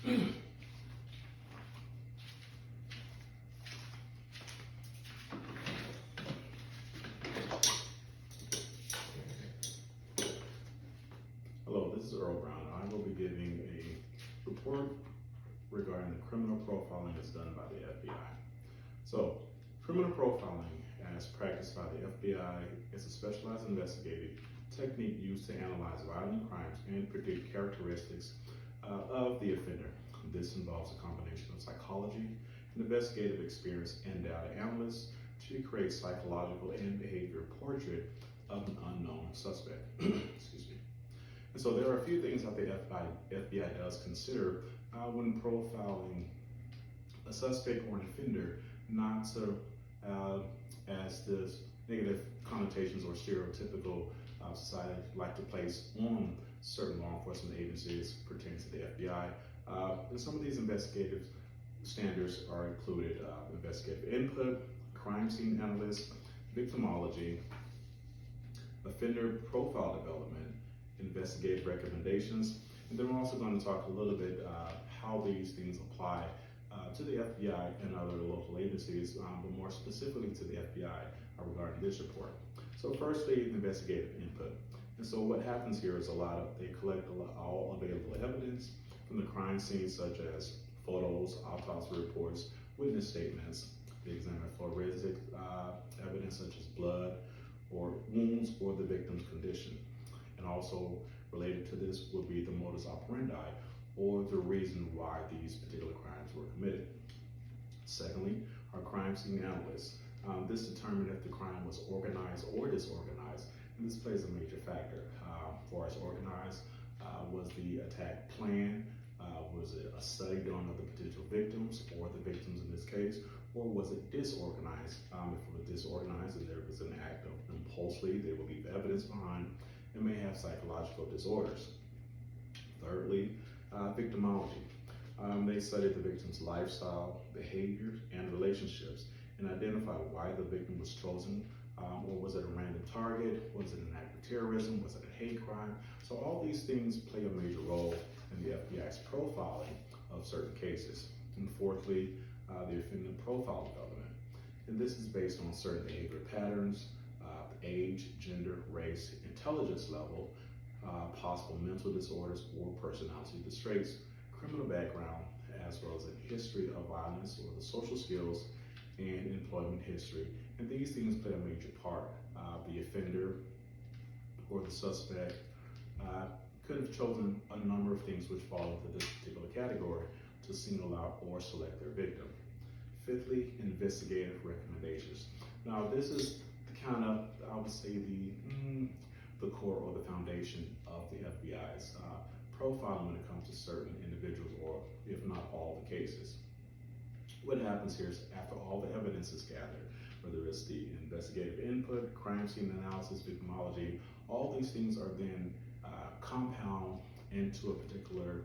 Hello, this is Earl Brown. I will be giving a report regarding the criminal profiling that's done by the FBI. So, criminal profiling, as practiced by the FBI, is a specialized investigative technique used to analyze violent crimes and predict characteristics of the offender. This involves a combination of psychology and investigative experience and data analysts to create psychological and behavioral portrait of an unknown suspect. Excuse me. And so there are a few things that the FBI does consider when profiling a suspect or an offender, not to as the negative connotations or stereotypical society like to place on certain law enforcement agencies pertaining to the FBI. And some of these investigative standards are included investigative input, crime scene analyst, victimology, offender profile development, investigative recommendations, and then we're also going to talk a little bit how these things apply to the FBI and other local agencies, but more specifically to the FBI regarding this report. So firstly, investigative input. And so what happens here is they collect all available evidence from the crime scene, such as photos, autopsy reports, witness statements. They examine forensic evidence such as blood or wounds or the victim's condition. And also related to this would be the modus operandi, or the reason why these particular crimes were committed. Secondly, our crime scene analysts. This determined if the crime was organized or disorganized, and this plays a major factor. For as organized, was the attack planned? Was it a study done of the potential victims or the victims in this case, or was it disorganized? If it was disorganized and there was an act of impulsively, they will leave evidence behind and may have psychological disorders. Thirdly, victimology. They studied the victim's lifestyle, behaviors, and relationships and identified why the victim was chosen, or was it a random target? Was it an act of terrorism? Was it a hate crime? So all these things play a major role in the FBI's profiling of certain cases. And fourthly, the offender profile development. And this is based on certain behavior patterns, age, gender, race, intelligence level, possible mental disorders or personality traits, criminal background, as well as a history of violence or the social skills and employment history. And these things play a major part. The offender or the suspect could have chosen a number of things which fall into this particular category to single out or select their victim. Fifthly, investigative recommendations. Now this is kind of, I would say, the core or the foundation of the FBI's profiling when it comes to certain individuals, or if not all the cases. What happens here is after all the evidence is gathered, whether it's the investigative input, crime scene analysis, victimology, all these things are then compound into a particular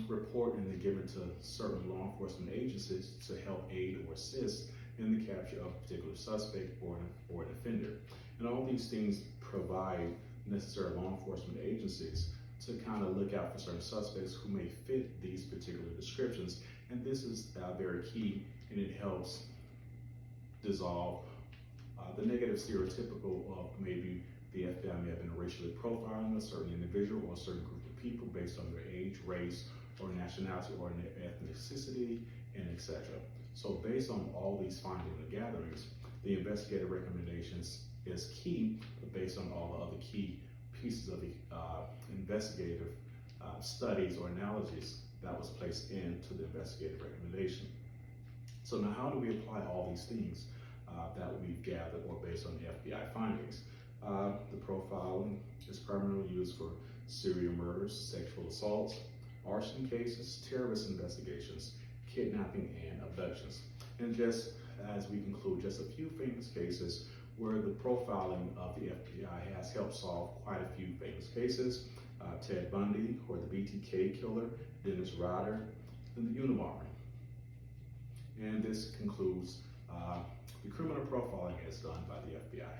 report and then given to certain law enforcement agencies to help aid or assist in the capture of a particular suspect or an offender. And all these things provide necessary law enforcement agencies to kind of look out for certain suspects who may fit these particular descriptions. And this is very key, and it helps dissolve the negative stereotypical of maybe the FBI may have been racially profiling a certain individual or a certain group of people based on their age, race, or nationality, or ethnicity, and etc. So based on all these findings and gatherings, the investigative recommendations is key, but based on all the other key pieces of the investigative studies or analogies that was placed into the investigative recommendation. So now how do we apply all these things that we've gathered or based on the FBI findings? The profiling is primarily used for serial murders, sexual assaults, arson cases, terrorist investigations, kidnapping, and abductions. And just as we conclude, just a few famous cases where the profiling of the FBI has helped solve quite a few famous cases. Ted Bundy, or the BTK killer, Dennis Rader, and the Unabomber. And this concludes the criminal profiling as done by the FBI.